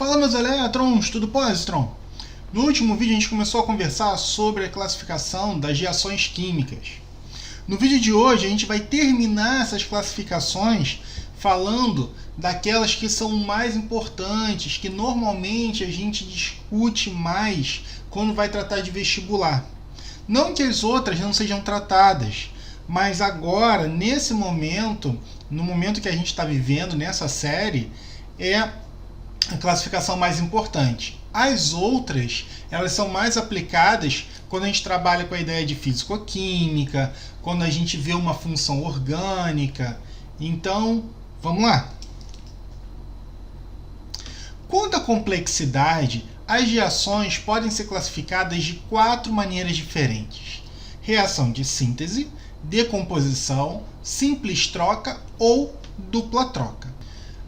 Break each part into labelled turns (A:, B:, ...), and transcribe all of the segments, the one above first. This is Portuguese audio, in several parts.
A: Fala, meus elétrons, tudo positron? No último vídeo a gente começou a conversar sobre a classificação das reações químicas. No vídeo de hoje a gente vai terminar essas classificações falando daquelas que são mais importantes, que normalmente a gente discute mais quando vai tratar de vestibular. Não que as outras não sejam tratadas, mas agora, nesse momento, no momento que a gente está vivendo nessa série, é a classificação mais importante. As outras, elas são mais aplicadas quando a gente trabalha com a ideia de físico-química, quando a gente vê uma função orgânica. Então, vamos lá. Quanto à complexidade, as reações podem ser classificadas de 4 maneiras diferentes: reação de síntese, decomposição, simples troca ou dupla troca.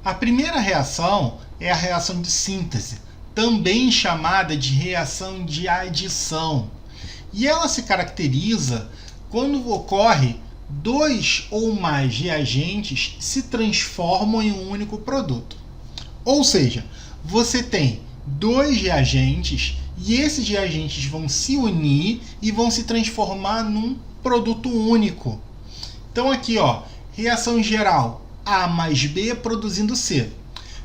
A: A primeira reação é a reação de síntese, também chamada de reação de adição. E ela se caracteriza quando ocorre dois ou mais reagentes se transformam em um único produto. Ou seja, você tem dois reagentes e esses reagentes vão se unir e vão se transformar num produto único. Então aqui, reação geral, A mais B produzindo C.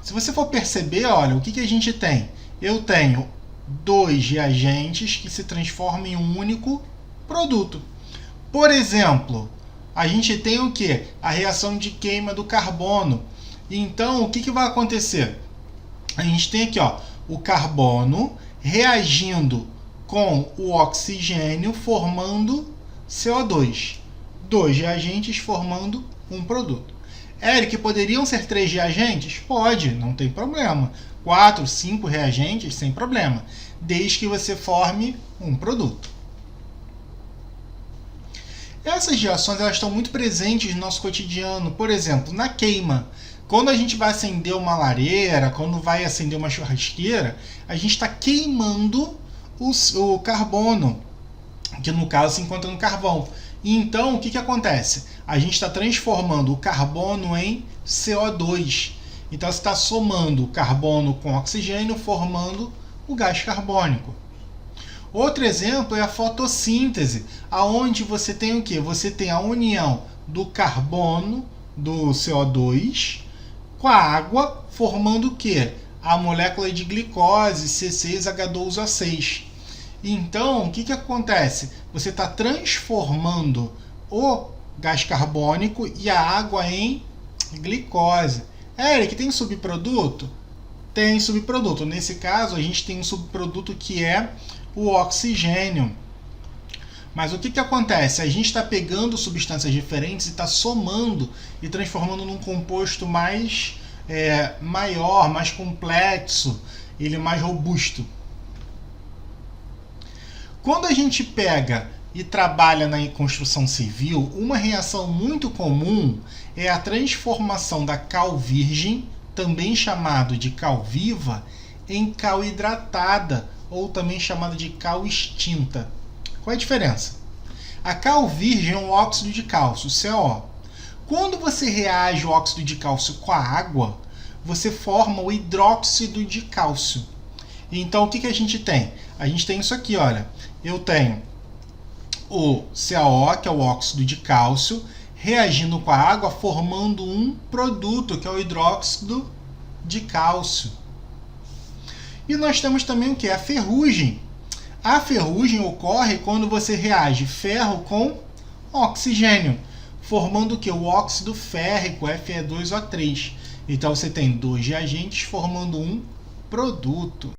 A: Se você for perceber, olha, o que a gente tem? Eu tenho dois reagentes que se transformam em um único produto. Por exemplo, a gente tem o que? A reação de queima do carbono. Então, o que vai acontecer? A gente tem aqui o carbono reagindo com o oxigênio formando CO2. Dois reagentes formando um produto. Eric, poderiam ser 3 reagentes? Pode, não tem problema. 4, 5 reagentes, sem problema. Desde que você forme um produto. Essas reações elas estão muito presentes no nosso cotidiano. Por exemplo, na queima. Quando a gente vai acender uma lareira, quando vai acender uma churrasqueira, a gente está queimando o carbono, que no caso se encontra no carvão. E então, o que acontece? A gente está transformando o carbono em CO2. Então, você está somando o carbono com oxigênio, formando o gás carbônico. Outro exemplo é a fotossíntese, aonde você tem o quê? Você tem a união do carbono, do CO2, com a água, formando o quê? A molécula de glicose, C6H12O6. Então, o que acontece? Você está transformando o gás carbônico e a água em glicose. Eric, tem subproduto? Tem subproduto. Nesse caso, a gente tem um subproduto que é o oxigênio. Mas o que acontece? A gente está pegando substâncias diferentes e está somando e transformando num composto mais maior, mais complexo, ele é mais robusto. Quando a gente pega e trabalha na construção civil, uma reação muito comum é a transformação da cal virgem, também chamado de cal viva, em cal hidratada, ou também chamada de cal extinta. Qual é a diferença? A cal virgem é um óxido de cálcio, CO. Quando você reage o óxido de cálcio com a água, você forma o hidróxido de cálcio. Então, o que a gente tem? A gente tem isso aqui, olha. Eu tenho o CaO, que é o óxido de cálcio, reagindo com a água, formando um produto, que é o hidróxido de cálcio. E nós temos também o que? A ferrugem. A ferrugem ocorre quando você reage ferro com oxigênio, formando o que? O óxido férrico, Fe2O3. Então, você tem dois reagentes formando um produto.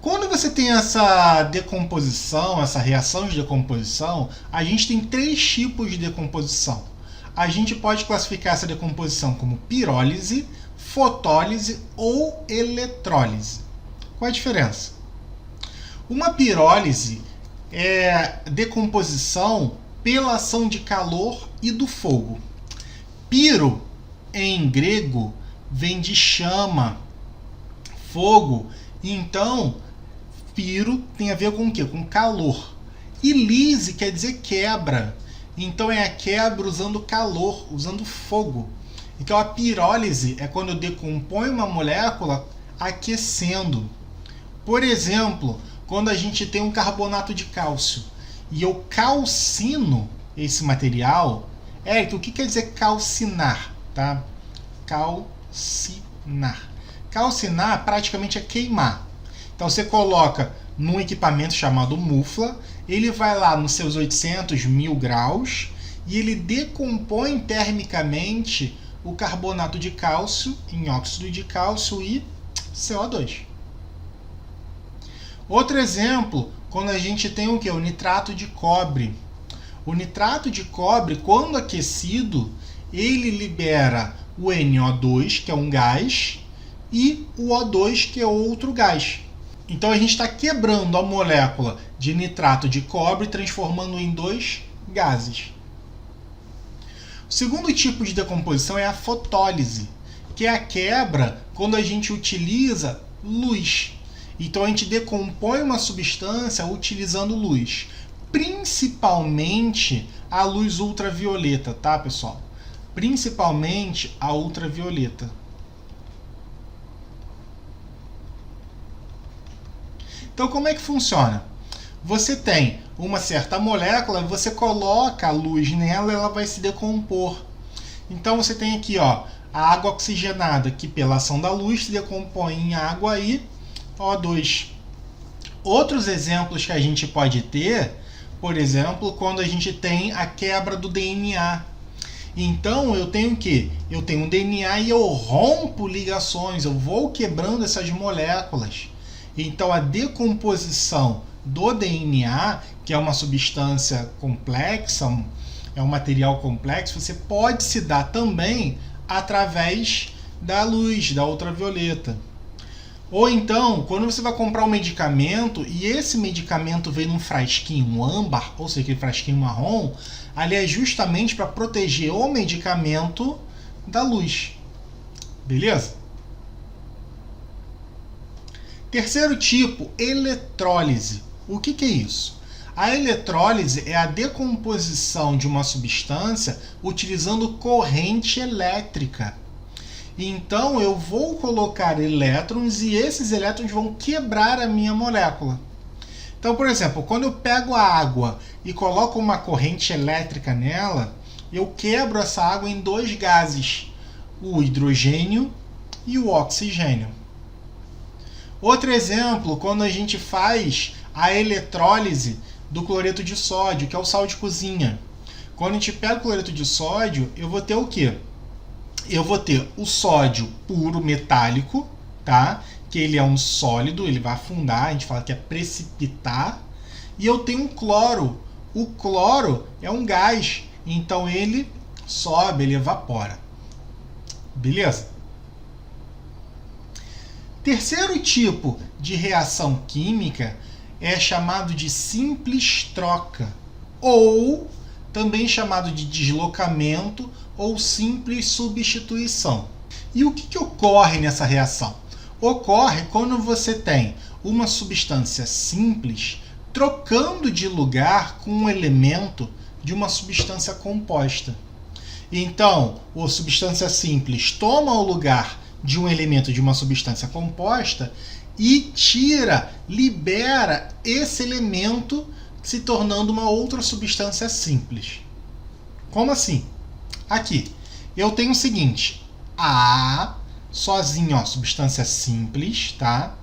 A: Quando você tem essa decomposição, essa reação de decomposição, a gente tem 3 tipos de decomposição. A gente pode classificar essa decomposição como pirólise, fotólise ou eletrólise. Qual a diferença? Uma pirólise é decomposição pela ação de calor e do fogo. Piro, em grego, vem de chama, fogo. Então, piro tem a ver com o quê? Com calor. E lise quer dizer quebra. Então é a quebra usando calor, usando fogo. Então a pirólise é quando eu decomponho uma molécula aquecendo. Por exemplo, quando a gente tem um carbonato de cálcio e eu calcino esse material. Érico, o que quer dizer calcinar? Tá? Calcinar. Calcinar praticamente é queimar. Então você coloca num equipamento chamado mufla, ele vai lá nos seus 800, 1000 graus e ele decompõe termicamente o carbonato de cálcio em óxido de cálcio e CO2. Outro exemplo, quando a gente tem o quê? O nitrato de cobre. O nitrato de cobre, quando aquecido, ele libera o NO2, que é um gás, e o O2, que é outro gás. Então a gente está quebrando a molécula de nitrato de cobre, transformando em 2 gases. O segundo tipo de decomposição é a fotólise, que é a quebra quando a gente utiliza luz. Então a gente decompõe uma substância utilizando luz, principalmente a luz ultravioleta, tá, pessoal? Principalmente a ultravioleta. Então, como é que funciona? Você tem uma certa molécula, você coloca a luz nela, ela vai se decompor. Então, você tem aqui, ó, a água oxigenada, que pela ação da luz se decompõe em água e O2. Outros exemplos que a gente pode ter, por exemplo, quando a gente tem a quebra do DNA. Então, eu tenho o quê? Eu tenho um DNA e eu rompo ligações, eu vou quebrando essas moléculas. Então, a decomposição do DNA, que é uma substância complexa, é um material complexo, você pode se dar também através da luz, da ultravioleta. Ou então, quando você vai comprar um medicamento e esse medicamento vem num frasquinho âmbar, ou seja, aquele frasquinho marrom, ali é justamente para proteger o medicamento da luz. Beleza? Terceiro tipo, eletrólise. O que é isso? A eletrólise é a decomposição de uma substância utilizando corrente elétrica. Então eu vou colocar elétrons e esses elétrons vão quebrar a minha molécula. Então, por exemplo, quando eu pego a água e coloco uma corrente elétrica nela, eu quebro essa água em 2 gases, o hidrogênio e o oxigênio. Outro exemplo, quando a gente faz a eletrólise do cloreto de sódio, que é o sal de cozinha. Quando a gente pega o cloreto de sódio, eu vou ter o quê? Eu vou ter o sódio puro metálico, tá? Que ele é um sólido, ele vai afundar, a gente fala que é precipitar. E eu tenho um cloro. O cloro é um gás, então ele sobe, ele evapora. Beleza? Terceiro tipo de reação química é chamado de simples troca, ou também chamado de deslocamento ou simples substituição. E o que ocorre nessa reação? Ocorre quando você tem uma substância simples trocando de lugar com um elemento de uma substância composta. Então, a substância simples toma o lugar de um elemento de uma substância composta e libera esse elemento se tornando uma outra substância simples. Como assim? Aqui, eu tenho o seguinte, A sozinho, ó, substância simples, tá?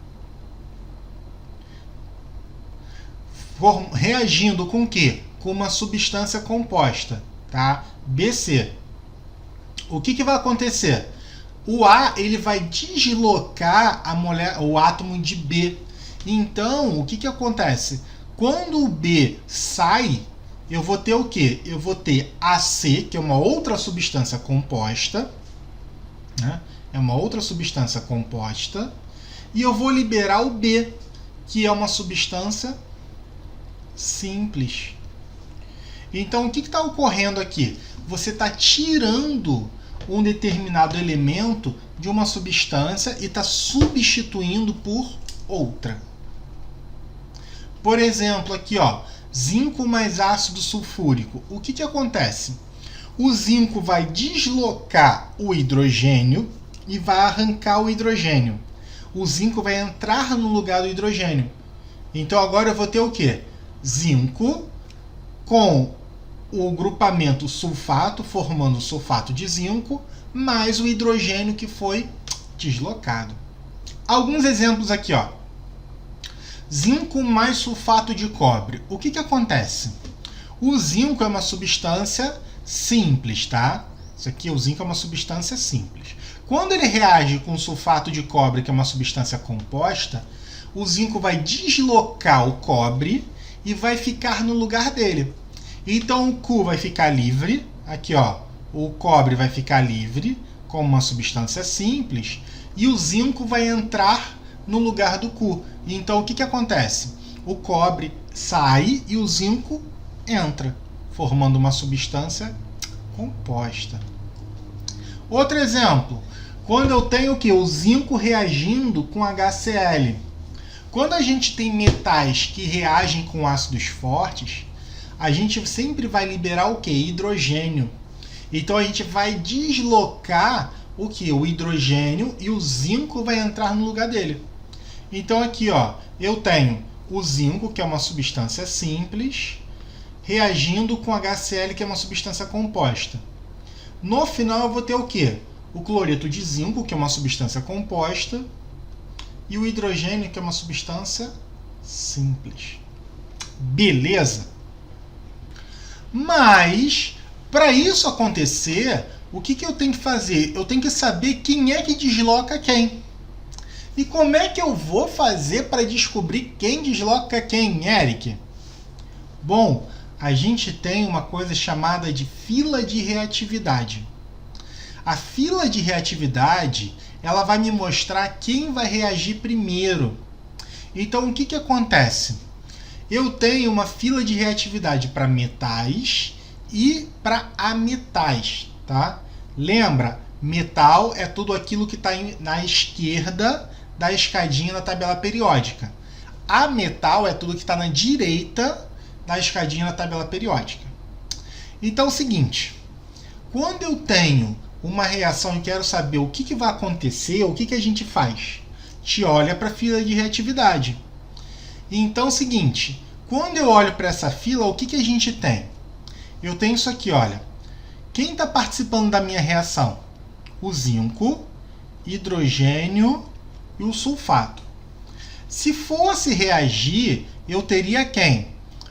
A: Reagindo com o quê? Com uma substância composta, tá? BC. O que vai acontecer? O A ele vai deslocar o átomo de B. Então, o que acontece? Quando o B sai, eu vou ter o quê? Eu vou ter AC, que é uma outra substância composta, né? É uma outra substância composta, e eu vou liberar o B, que é uma substância simples. Então, o que está ocorrendo aqui? Você está tirando um determinado elemento de uma substância e está substituindo por outra. Por exemplo, aqui, ó, zinco mais ácido sulfúrico. O que acontece? O zinco vai deslocar o hidrogênio e vai arrancar o hidrogênio. O zinco vai entrar no lugar do hidrogênio. Então agora eu vou ter o quê? Zinco com o grupamento sulfato, formando o sulfato de zinco, mais o hidrogênio que foi deslocado. Alguns exemplos aqui, ó. Zinco mais sulfato de cobre. O que acontece? O zinco é uma substância simples, tá? Isso aqui, o zinco é uma substância simples. Quando ele reage com o sulfato de cobre, que é uma substância composta, o zinco vai deslocar o cobre e vai ficar no lugar dele. Então o Cu vai ficar livre, aqui ó, o cobre vai ficar livre, como uma substância simples, e o zinco vai entrar no lugar do Cu. Então o que acontece? O cobre sai e o zinco entra, formando uma substância composta. Outro exemplo, quando eu tenho o quê? O zinco reagindo com HCl. Quando a gente tem metais que reagem com ácidos fortes, a gente sempre vai liberar o quê? Hidrogênio. Então a gente vai deslocar o quê? O hidrogênio e o zinco vai entrar no lugar dele. Então aqui, ó, eu tenho o zinco, que é uma substância simples, reagindo com HCl, que é uma substância composta. No final eu vou ter o quê? O cloreto de zinco, que é uma substância composta, e o hidrogênio, que é uma substância simples. Beleza? Mas, para isso acontecer, o que eu tenho que fazer? Eu tenho que saber quem é que desloca quem. E como é que eu vou fazer para descobrir quem desloca quem, Eric? Bom, a gente tem uma coisa chamada de fila de reatividade. A fila de reatividade, ela vai me mostrar quem vai reagir primeiro. Então, o que acontece? Eu tenho uma fila de reatividade para metais e para ametais, tá? Lembra, metal é tudo aquilo que está na esquerda da escadinha da tabela periódica. Ametal é tudo que está na direita da escadinha da tabela periódica. Então é o seguinte, quando eu tenho uma reação e quero saber o que vai acontecer, o que a gente faz? Te olha para a fila de reatividade. Então é o seguinte, quando eu olho para essa fila, o que a gente tem? Eu tenho isso aqui, olha. Quem está participando da minha reação? O zinco, hidrogênio e o sulfato. Se fosse reagir, eu teria quem?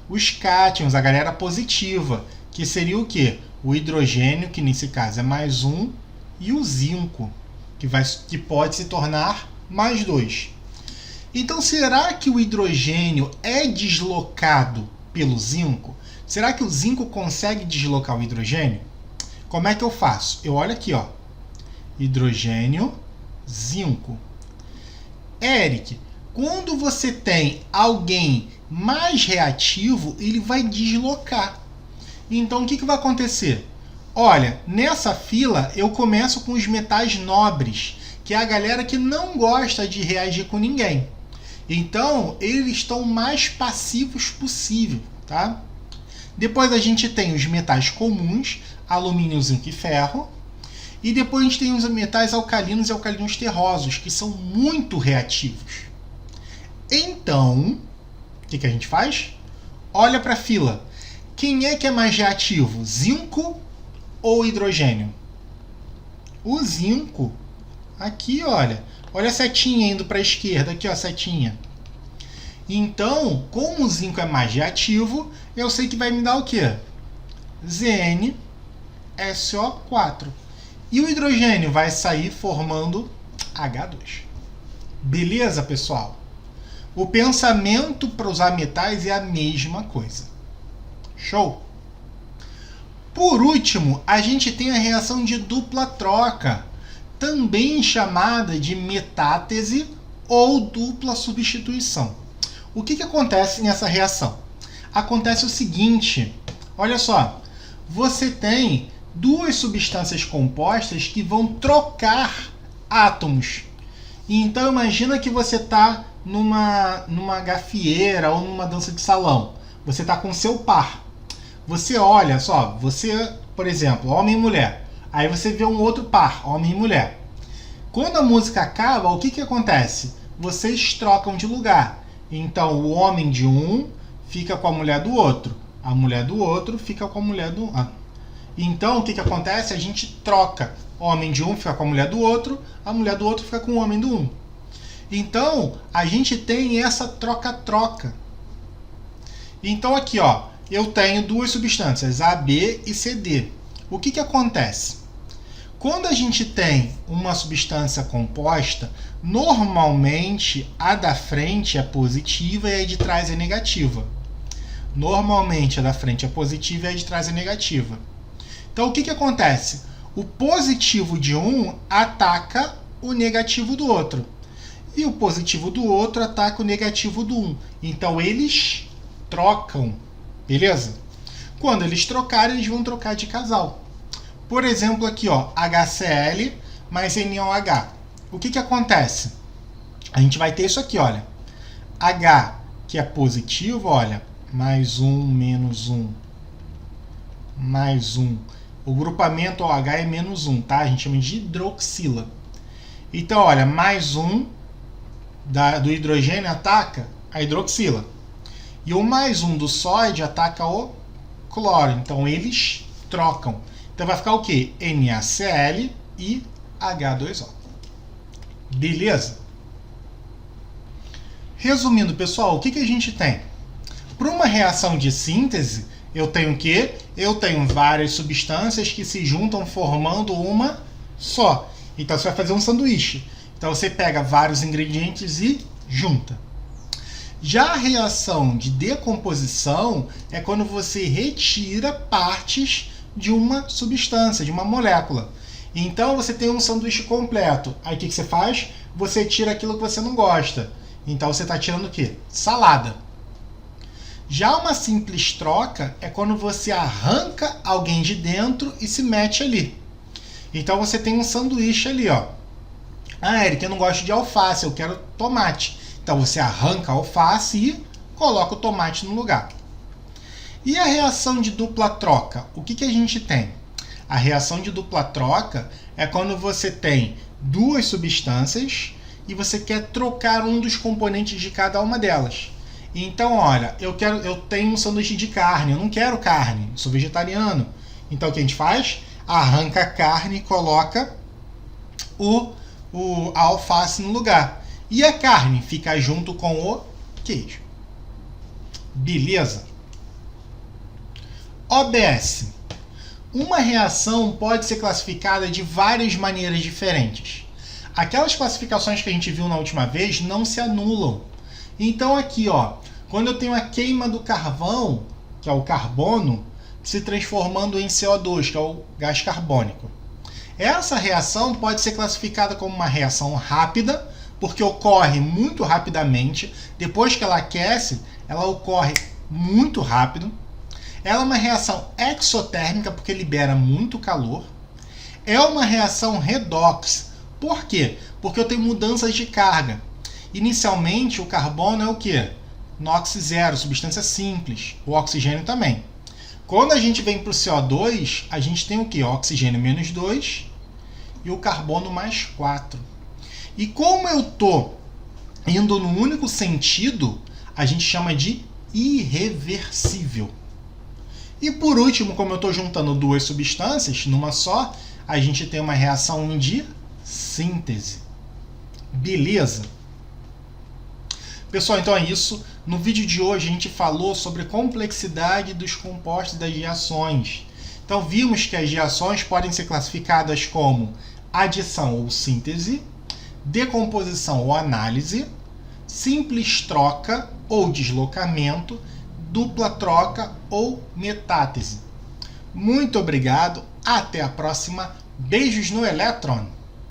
A: Os cátions, a galera positiva, que seria o quê? O hidrogênio, que nesse caso é mais 1, e o zinco, que pode se tornar mais 2. Então, será que o hidrogênio é deslocado pelo zinco? Será que o zinco consegue deslocar o hidrogênio? Como é que eu faço? Eu olho aqui, ó. Hidrogênio, zinco. Eric, quando você tem alguém mais reativo, ele vai deslocar. Então, o que vai acontecer? Olha, nessa fila eu começo com os metais nobres, que é a galera que não gosta de reagir com ninguém. Então, eles estão mais passivos possível, tá? Depois a gente tem os metais comuns, alumínio, zinco e ferro. E depois a gente tem os metais alcalinos e alcalinos terrosos, que são muito reativos. Então, o que a gente faz? Olha para a fila. Quem é que é mais reativo? Zinco ou hidrogênio? O zinco. Aqui, olha. Olha a setinha indo para a esquerda. Aqui, ó, a setinha. Então, como o zinco é mais reativo, eu sei que vai me dar o quê? ZnSO4. E o hidrogênio vai sair formando H2. Beleza, pessoal? O pensamento para usar metais é a mesma coisa. Show? Por último, a gente tem a reação de dupla troca, também chamada de metátese ou dupla substituição. O que acontece nessa reação? Acontece o seguinte, olha só, você tem duas substâncias compostas que vão trocar átomos. Então imagina que você está numa gafieira ou numa dança de salão. Você está com seu par. Você olha só, você, por exemplo, homem e mulher. Aí você vê um outro par, homem e mulher. Quando a música acaba, o que acontece? Vocês trocam de lugar. Então o homem de um fica com a mulher do outro. A mulher do outro fica com a mulher do... Então o que acontece? A gente troca. O homem de um fica com a mulher do outro, a mulher do outro fica com o homem do um. Então a gente tem essa troca-troca. Então aqui, ó, eu tenho duas substâncias, A, B e C, D. O que acontece? Quando a gente tem uma substância composta, normalmente a da frente é positiva e a de trás é negativa. Normalmente a da frente é positiva e a de trás é negativa. Então o que acontece? O positivo de um ataca o negativo do outro. E o positivo do outro ataca o negativo do um. Então eles trocam. Beleza? Quando eles trocarem, eles vão trocar de casal. Por exemplo, aqui, ó, HCl mais NaOH. O que acontece? A gente vai ter isso aqui, olha. H, que é positivo, olha, mais um, menos um, mais um. O grupamento OH é menos um, tá? A gente chama de hidroxila. Então, olha, mais um do hidrogênio ataca a hidroxila. E o mais um do sódio ataca o cloro. Então eles trocam. Então vai ficar o quê? NaCl e H2O. Beleza? Resumindo, pessoal, o que a gente tem? Para uma reação de síntese, eu tenho o quê? Eu tenho várias substâncias que se juntam formando uma só. Então você vai fazer um sanduíche. Então você pega vários ingredientes e junta. Já a reação de decomposição é quando você retira partes de uma substância, de uma molécula. Então você tem um sanduíche completo. Aí o que você faz? Você tira aquilo que você não gosta. Então você está tirando o quê? Salada. Já uma simples troca é quando você arranca alguém de dentro e se mete ali. Então você tem um sanduíche ali, ó. Ah, Eric, eu não gosto de alface, eu quero tomate. Então você arranca a alface e coloca o tomate no lugar. E a reação de dupla troca? O que a gente tem? A reação de dupla troca é quando você tem duas substâncias e você quer trocar um dos componentes de cada uma delas. Então, olha, eu tenho um sanduíche de carne, eu não quero carne, eu sou vegetariano. Então o que a gente faz? Arranca a carne e coloca a alface no lugar. E a carne fica junto com o queijo. Beleza? OBS. Uma reação pode ser classificada de várias maneiras diferentes. Aquelas classificações que a gente viu na última vez não se anulam. Então aqui, ó, quando eu tenho a queima do carvão, que é o carbono, se transformando em CO2, que é o gás carbônico. Essa reação pode ser classificada como uma reação rápida, porque ocorre muito rapidamente. Depois que ela aquece, ela ocorre muito rápido. Ela é uma reação exotérmica, porque libera muito calor. É uma reação redox. Por quê? Porque eu tenho mudanças de carga. Inicialmente, o carbono é o quê? NOx zero, substância simples. O oxigênio também. Quando a gente vem para o CO2, a gente tem o quê? O oxigênio menos 2 e o carbono mais 4. E como eu estou indo no único sentido, a gente chama de irreversível. E por último, como eu estou juntando duas substâncias numa só, a gente tem uma reação de síntese. Beleza? Pessoal, então é isso. No vídeo de hoje a gente falou sobre a complexidade dos compostos das reações. Então vimos que as reações podem ser classificadas como adição ou síntese, decomposição ou análise, simples troca ou deslocamento, dupla troca ou metátese. Muito obrigado, até a próxima, beijos no elétron!